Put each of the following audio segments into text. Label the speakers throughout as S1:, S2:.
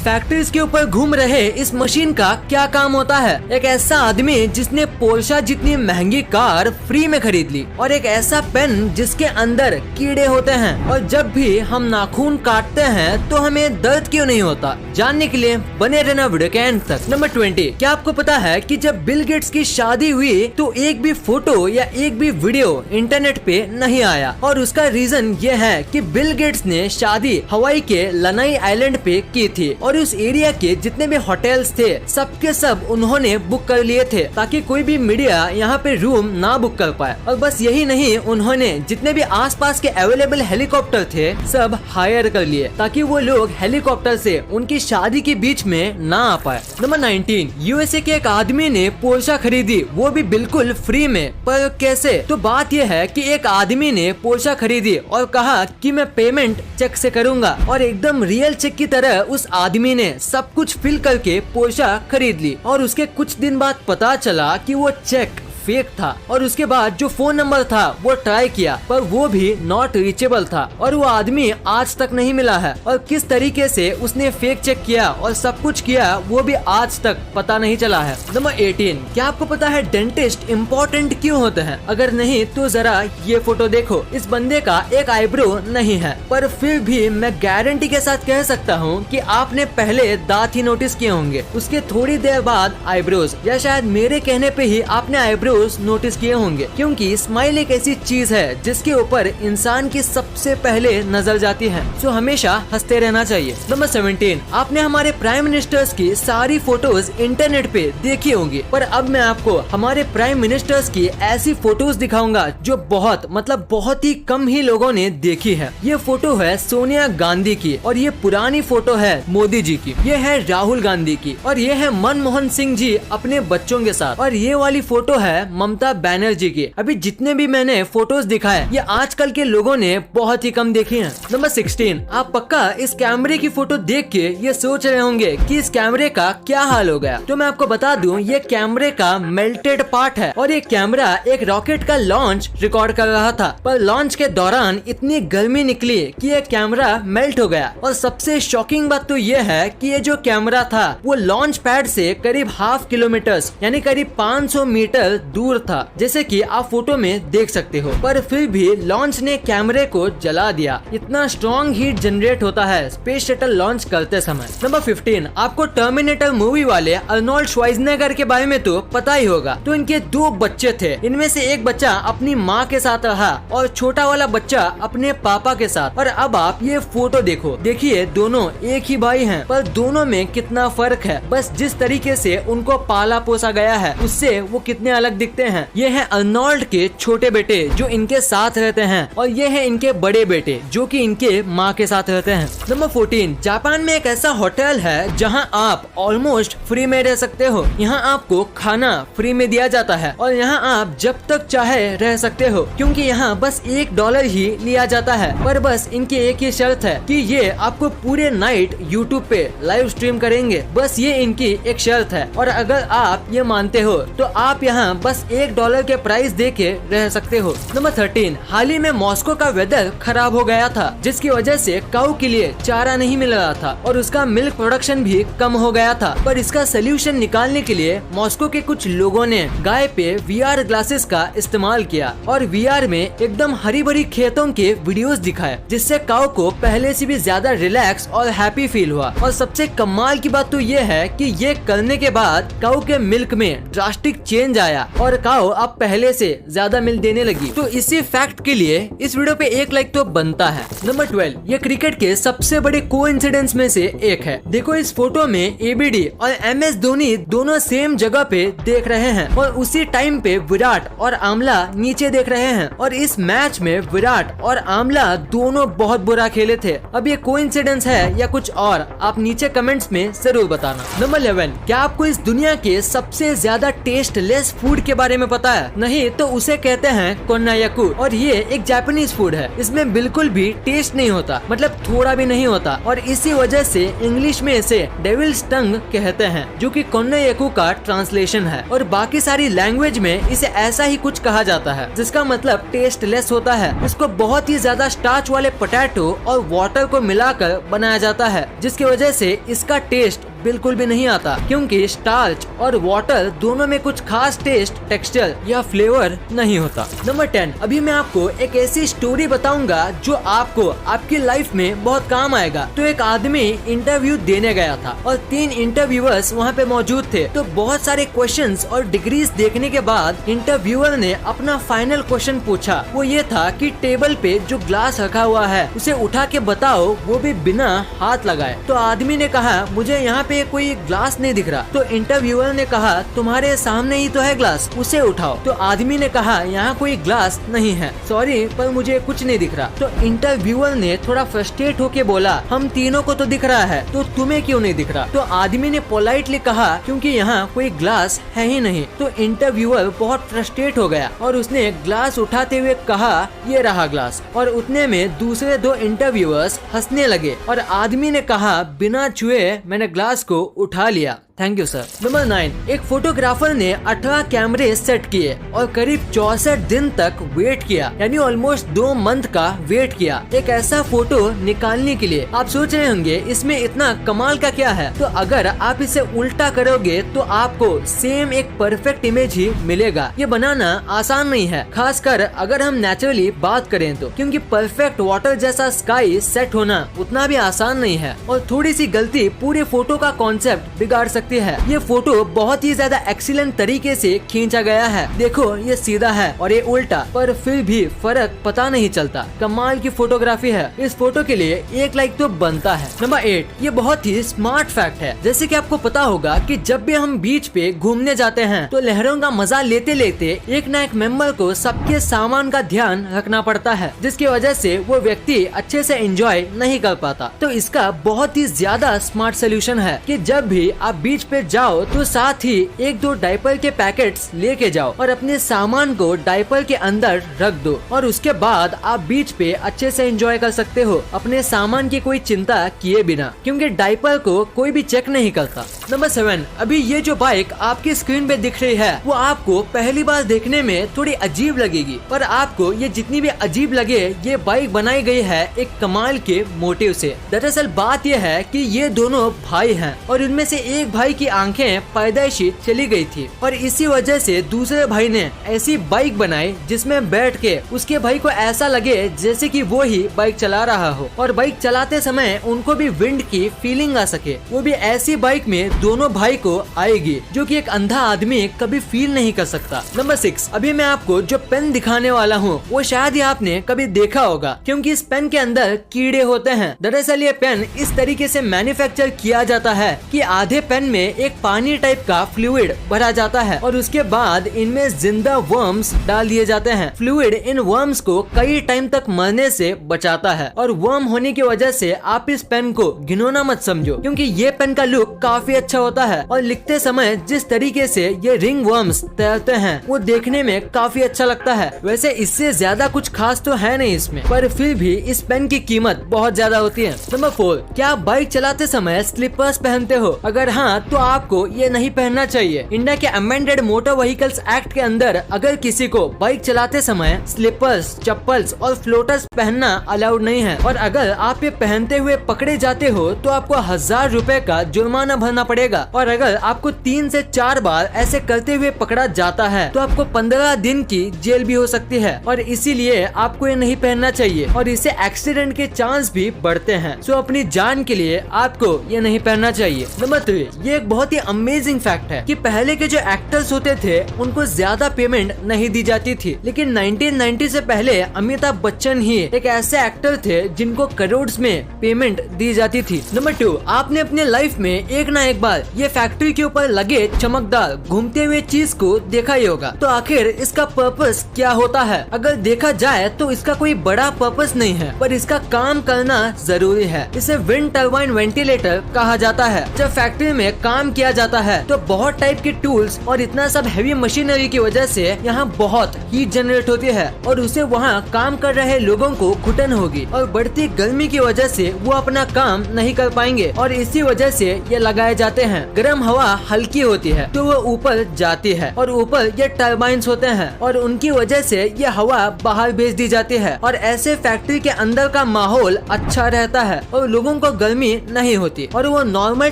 S1: Factories के ऊपर घूम रहे इस मशीन का क्या काम होता है? एक ऐसा आदमी जिसने पोर्शा जितनी महंगी कार फ्री में खरीद ली, और एक ऐसा पेन जिसके अंदर कीड़े होते हैं, और जब भी हम नाखून काटते हैं तो हमें दर्द क्यों नहीं होता? जानने के लिए बने रहना वीडियो के एंड तक। नंबर 20, क्या आपको पता है कि जब बिल गेट्स की शादी हुई तो एक भी फोटो या एक भी वीडियो इंटरनेट पे नहीं आया, और उसका रीजन ये है कि बिल गेट्स ने शादी हवाई के लनाई आइलैंड पे की थी, और उस एरिया के जितने भी होटल्स थे सबके सब उन्होंने बुक कर लिए थे ताकि कोई भी मीडिया यहाँ पे रूम ना बुक कर पाए। और बस यही नहीं, उन्होंने जितने भी आसपास के अवेलेबल हेलीकॉप्टर थे सब हायर कर लिए ताकि वो लोग हेलीकॉप्टर से उनकी शादी के बीच में ना आ पाए। नंबर 19, यूएसए के एक आदमी ने पोर्शा खरीदी, वो भी बिल्कुल फ्री में। पर कैसे? तो बात यह है कि एक आदमी ने पोर्शा खरीदी और कहा कि मैं पेमेंट चेक से करूंगा, और एकदम रियल चेक की तरह उस आदमी ने सब कुछ फिल करके पोर्शा खरीद ली। और उसके कुछ दिन बाद पता चला कि वो चेक फेक था, और उसके बाद जो फोन नंबर था वो ट्राई किया पर वो भी नॉट रीचेबल था, और वो आदमी आज तक नहीं मिला है। और किस तरीके से उसने फेक चेक किया और सब कुछ किया वो भी आज तक पता नहीं चला है। नंबर 18, क्या आपको पता है डेंटिस्ट इम्पोर्टेंट क्यों होते हैं? अगर नहीं तो जरा ये फोटो देखो। इस बंदे का एक आईब्रो नहीं है, पर फिर भी मैं गारंटी के साथ कह सकता हूँ कि आपने पहले दांत ही नोटिस किए होंगे, उसके थोड़ी देर बाद आईब्रोज, या शायद मेरे कहने पे ही आपने आईब्रो नोटिस किए होंगे, क्योंकि स्माइल एक ऐसी चीज है जिसके ऊपर इंसान की सबसे पहले नजर जाती है, तो हमेशा हंसते रहना चाहिए। नंबर 17, आपने हमारे प्राइम मिनिस्टर्स की सारी फोटोज इंटरनेट पे देखी होंगी, पर अब मैं आपको हमारे प्राइम मिनिस्टर्स की ऐसी फोटोज दिखाऊंगा जो बहुत ही कम ही लोगों ने देखी है। ये फोटो है सोनिया गांधी की, और ये पुरानी फोटो है मोदी जी की, ये है राहुल गांधी की, और ये है मनमोहन सिंह जी अपने बच्चों के साथ, और ये वाली फोटो है ममता बनर्जी की। अभी जितने भी मैंने फोटोज दिखाए ये आजकल के लोगों ने बहुत ही कम देखी हैं। नंबर 16, आप पक्का इस कैमरे की फोटो देख के ये सोच रहे होंगे कि इस कैमरे का क्या हाल हो गया। तो मैं आपको बता दूं, ये कैमरे का मेल्टेड पार्ट है, और ये कैमरा एक रॉकेट का लॉन्च रिकॉर्ड कर रहा था, पर लॉन्च के दौरान इतनी गर्मी निकली कि ये कैमरा मेल्ट हो गया। और सबसे शॉकिंग बात तो ये है कि ये जो कैमरा था वो लॉन्च पैड से करीब ½ किलोमीटर यानी करीब 500 मीटर दूर था, जैसे कि आप फोटो में देख सकते हो, पर फिर भी लॉन्च ने कैमरे को जला दिया। इतना स्ट्रॉन्ग हीट जनरेट होता है स्पेस शटल लॉन्च करते समय। नंबर 15, आपको टर्मिनेटर मूवी वाले अर्नोल्ड श्वार्ज़नेगर के बारे में तो पता ही होगा। तो इनके 2 बच्चे थे, इनमें से एक बच्चा अपनी माँ के साथ रहा और छोटा वाला बच्चा अपने पापा के साथ। और अब आप ये फोटो देखो, देखिए दोनों एक ही भाई हैं, पर दोनों में कितना फर्क है। बस जिस तरीके से उनको पाला पोसा गया है उससे वो कितने अलग दिखते हैं। ये है अर्नोल्ड के छोटे बेटे जो इनके साथ रहते हैं, और ये है इनके बड़े बेटे जो कि इनके माँ के साथ रहते हैं। नंबर 14, जापान में एक ऐसा होटल है जहाँ आप ऑलमोस्ट फ्री में रह सकते हो। यहाँ आपको खाना फ्री में दिया जाता है, और यहाँ आप जब तक चाहे रह सकते हो, क्योंकि यहाँ बस $1 ही लिया जाता है। पर बस इनकी एक ही शर्त है कि ये आपको पूरे नाइट यूट्यूब पे लाइव स्ट्रीम करेंगे, बस ये इनकी एक शर्त है। और अगर आप ये मानते हो तो आप यहाँ बस $1 के प्राइस दे के रह सकते हो। नंबर 13, हाल ही में मॉस्को का वेदर खराब हो गया था, जिसकी वजह से काऊ के लिए चारा नहीं मिल रहा था, और उसका मिल्क प्रोडक्शन भी कम हो गया था। पर इसका सोल्यूशन निकालने के लिए मॉस्को के कुछ लोगों ने गाय पे VR ग्लासेस का इस्तेमाल किया, और VR में एकदम हरी भरी खेतों के वीडियोस दिखाए, जिससे काऊ को पहले से भी ज्यादा रिलैक्स और हैप्पी फील हुआ। और सबसे कमाल की बात तो ये है कि ये करने के बाद काऊ के मिल्क में ड्रास्टिक चेंज आया, और काऊ अब पहले से ज्यादा मिल्क देने लगी। तो इसी फैक्ट के लिए इस वीडियो पे 1 लाइक तो बनता है। नंबर 12, ये क्रिकेट के सबसे बड़े कोइंसिडेंस में से एक है। देखो इस फोटो में ABD और MS धोनी दोनों सेम जगह पे देख रहे हैं, और उसी टाइम पे विराट और आमला नीचे देख रहे हैं, और इस मैच में विराट और आमला दोनों बहुत बुरा खेले थे। अब ये कोइंसिडेंस है या कुछ और, आप नीचे कमेंट्स में जरूर बताना। नंबर 11, क्या आपको इस दुनिया के सबसे ज्यादा टेस्टलेस फूड के बारे में पता है? नहीं तो उसे कहते हैं कोन्नायाकू और ये एक जापानीज फूड है। इसमें बिल्कुल भी टेस्ट नहीं होता, मतलब थोड़ा भी नहीं होता, और इसी वजह से इंग्लिश में इसे डेविल्स टंग कहते हैं, जो कि कोन्नायाकू का ट्रांसलेशन है। और बाकी सारी लैंग्वेज में इसे ऐसा ही कुछ कहा जाता है, जिसका मतलब टेस्टलेस होता है। इसको बहुत ही ज्यादा स्टार्च वाले पोटैटो और वाटर को मिलाकर बनाया जाता है, जिसकी वजह से इसका टेस्ट बिल्कुल भी नहीं आता, क्योंकि स्टार्च और वाटर दोनों में कुछ खास टेस्ट, टेक्सचर या फ्लेवर नहीं होता। नंबर 10, अभी मैं आपको एक ऐसी स्टोरी बताऊंगा जो आपको आपकी लाइफ में बहुत काम आएगा। तो एक आदमी इंटरव्यू देने गया था और 3 इंटरव्यूअर्स वहाँ पे मौजूद थे। तो बहुत सारे क्वेश्चंस और डिग्रीज देखने के बाद इंटरव्यूअर ने अपना फाइनल क्वेश्चन पूछा। वो ये था कि टेबल पे जो ग्लास रखा हुआ है उसे उठा के बताओ, वो भी बिना हाथ लगाए। तो आदमी ने कहा मुझे यहाँ पे कोई ग्लास नहीं दिख रहा। तो इंटरव्यूअर ने कहा तुम्हारे सामने ही तो है ग्लास, उसे उठाओ। तो आदमी ने कहा यहाँ कोई ग्लास नहीं है, सॉरी पर मुझे कुछ नहीं दिख रहा। तो इंटरव्यूअर ने थोड़ा फ्रस्ट्रेट होके बोला हम तीनों को तो दिख रहा है, तो तुम्हें क्यों नहीं दिख रहा? तो आदमी ने पोलाइटली कहा क्योंकि यहाँ कोई ग्लास है ही नहीं। तो इंटरव्यूअर बहुत फ्रस्ट्रेट हो गया और उसने ग्लास उठाते हुए कहा ये रहा ग्लास। और उतने में दूसरे 2 इंटरव्यूअर्स हंसने लगे और आदमी ने कहा बिना छुए मैंने ग्लास को उठा लिया। Thank you sir. नंबर 9, एक फोटोग्राफर ने 18 कैमरे सेट किए और करीब 64 दिन तक वेट किया, यानी ऑलमोस्ट 2 मंथ का वेट किया एक ऐसा फोटो निकालने के लिए। आप सोच रहे होंगे इसमें इतना कमाल का क्या है? तो अगर आप इसे उल्टा करोगे तो आपको सेम एक परफेक्ट इमेज ही मिलेगा। ये बनाना आसान नहीं है, खासकर अगर हम नेचुरली बात करें तो, क्योंकि परफेक्ट वाटर जैसा स्काई सेट होना उतना भी आसान नहीं है और थोड़ी सी गलती पूरे फोटो का कॉन्सेप्ट बिगाड़ सकती है। ये फोटो बहुत ही ज्यादा एक्सीलेंट तरीके से खींचा गया है। देखो ये सीधा है और ये उल्टा, पर फिर भी फर्क पता नहीं चलता। कमाल की फोटोग्राफी है। इस फोटो के लिए 1 लाइक तो बनता है। नंबर 8, ये बहुत ही स्मार्ट फैक्ट है। जैसे कि आपको पता होगा कि जब भी हम बीच पे घूमने जाते हैं तो लहरों का मजा लेते लेते एक ना एक मेंबर को सबके सामान का ध्यान रखना पड़ता है, जिसकी वजह से वो व्यक्ति अच्छे से एंजॉय नहीं कर पाता। तो इसका बहुत ही ज्यादा स्मार्ट सोल्यूशन है कि जब भी आप बीच पे जाओ तो साथ ही 1-2 डायपर के पैकेट्स लेके जाओ और अपने सामान को डायपर के अंदर रख दो और उसके बाद आप बीच पे अच्छे से एंजॉय कर सकते हो अपने सामान की कोई चिंता किए बिना, क्योंकि डायपर को कोई भी चेक नहीं करता। नंबर 7, अभी ये जो बाइक आपकी स्क्रीन पे दिख रही है वो आपको पहली बार देखने में थोड़ी अजीब लगेगी, पर आपको ये जितनी भी अजीब लगे ये बाइक बनाई गई है एक कमाल के मोटिव से। दरअसल बात यह है कि ये दोनों भाई हैं और इनमें से एक भाई की आंखें पैदाइशी चली गई थी और इसी वजह से दूसरे भाई ने ऐसी बाइक बनाई जिसमें बैठ के उसके भाई को ऐसा लगे जैसे कि वो ही बाइक चला रहा हो और बाइक चलाते समय उनको भी विंड की फीलिंग आ सके। वो भी ऐसी बाइक में दोनों भाई को आएगी जो कि एक अंधा आदमी कभी फील नहीं कर सकता। नंबर 6, अभी मैं आपको जो पेन दिखाने वाला हूँ वो शायद ही आपने कभी देखा होगा, क्योंकि इस पेन के अंदर कीड़े होते हैं। दरअसल ये पेन इस तरीके से मैन्युफैक्चर किया जाता है कि आधे पेन में एक पानी टाइप का फ्लूइड भरा जाता है और उसके बाद इनमें जिंदा वर्म्स डाल दिए जाते हैं। फ्लूइड इन वर्म्स को कई टाइम तक मरने से बचाता है और वर्म होने की वजह से आप इस पेन को घिनौना मत समझो, क्योंकि ये पेन का लुक काफी अच्छा होता है और लिखते समय जिस तरीके से ये रिंग वर्म्स तैरते हैं वो देखने में काफी अच्छा लगता है। वैसे इससे ज्यादा कुछ खास तो है नहीं इसमें, पर फिर भी इस पेन की कीमत बहुत ज्यादा होती है। नंबर 4, क्या आप बाइक चलाते समय स्लीपर्स पहनते हो? अगर हाँ तो आपको ये नहीं पहनना चाहिए। इंडिया के अमेंडेड मोटर व्हीकल्स एक्ट के अंदर अगर किसी को बाइक चलाते समय स्लीपर्स, चप्पल्स और फ्लोटर्स पहनना अलाउड नहीं है और अगर आप ये पहनते हुए पकड़े जाते हो तो आपको 1000 रुपए का जुर्माना भरना पड़ेगा और अगर आपको 3 से 4 बार ऐसे करते हुए पकड़ा जाता है तो आपको 15 दिन की जेल भी हो सकती है और इसीलिए आपको ये नहीं पहनना चाहिए और इससे एक्सीडेंट के चांस भी बढ़ते हैं। सो अपनी जान के लिए आपको ये नहीं पहनना चाहिए। नंबर 3, ये एक बहुत ही अमेजिंग फैक्ट है कि पहले के जो एक्टर्स होते थे उनको ज्यादा पेमेंट नहीं दी जाती थी, लेकिन 1990 से पहले अमिताभ बच्चन ही एक ऐसे एक्टर थे जिनको करोड़ में पेमेंट दी जाती थी। नंबर 2, आपने अपने लाइफ में एक ना एक बार ये फैक्ट्री के ऊपर लगे चमकदार घूमते हुए चीज को देखा ही होगा। तो आखिर इसका पर्पस क्या होता है? अगर देखा जाए तो इसका कोई बड़ा पर्पस नहीं है, पर इसका काम करना जरूरी है। इसे विंड टर्बाइन वेंटिलेटर कहा जाता है। जब फैक्ट्री में काम किया जाता है। तो बहुत टाइप के टूल्स और इतना सब हैवी मशीनरी की वजह से यहाँ बहुत हीट जनरेट होती है और उसे वहाँ काम कर रहे लोगों को घुटन होगी और बढ़ती गर्मी की वजह से वो अपना काम नहीं कर पाएंगे और इसी वजह से ये लगाए जाते हैं। गर्म हवा हल्की होती है तो वो ऊपर जाती है और ऊपर ये टर्बाइंस होते हैं और उनकी वजह से ये हवा बाहर भेज दी जाती है और ऐसे फैक्ट्री के अंदर का माहौल अच्छा रहता है और लोगों को गर्मी नहीं होती और वो नॉर्मल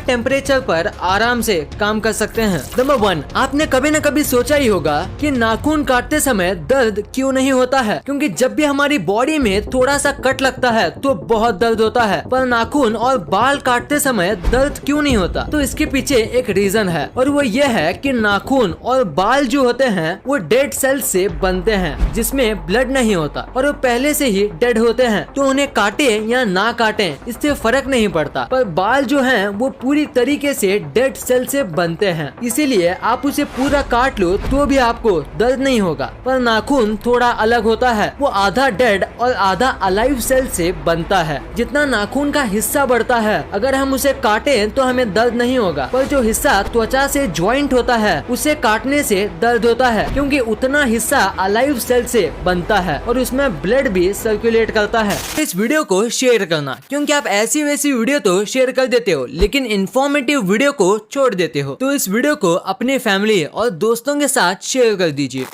S1: टेम्परेचर पर आराम से काम कर सकते हैं। नंबर 1, आपने कभी न कभी सोचा ही होगा कि नाखून काटते समय दर्द क्यों नहीं होता है, क्योंकि जब भी हमारी बॉडी में थोड़ा सा कट लगता है तो बहुत दर्द होता है, पर नाखून और बाल काटते समय दर्द क्यों नहीं होता। तो इसके पीछे एक रीजन है और वो ये है कि नाखून और बाल जो होते हैं वो डेड सेल्स से बनते हैं जिसमें ब्लड नहीं होता और वो पहले से ही डेड होते हैं, तो उन्हें काटे या ना काटे इससे फर्क नहीं पड़ता। पर बाल जो हैं वो पूरी तरीके से डेड सेल से बनते हैं, इसीलिए आप उसे पूरा काट लो तो भी आपको दर्द नहीं होगा। पर नाखून थोड़ा अलग होता है, वो आधा डेड और आधा अलाइव सेल से बनता है। जितना नाखून का हिस्सा बढ़ता है अगर हम उसे काटे तो हमें दर्द नहीं होगा, पर जो हिस्सा त्वचा से ज्वाइंट होता है उसे काटने से दर्द होता है, क्योंकि उतना हिस्सा अलाइव सेल से बनता है और उसमें ब्लड भी सर्कुलेट करता है। इस वीडियो को शेयर करना, क्योंकि आप ऐसी वैसी वीडियो तो शेयर कर देते हो लेकिन इन्फॉर्मेटिव वीडियो को छोड़ देते हो। तो इस वीडियो को अपने फैमिली और दोस्तों के साथ शेयर कर दीजिए।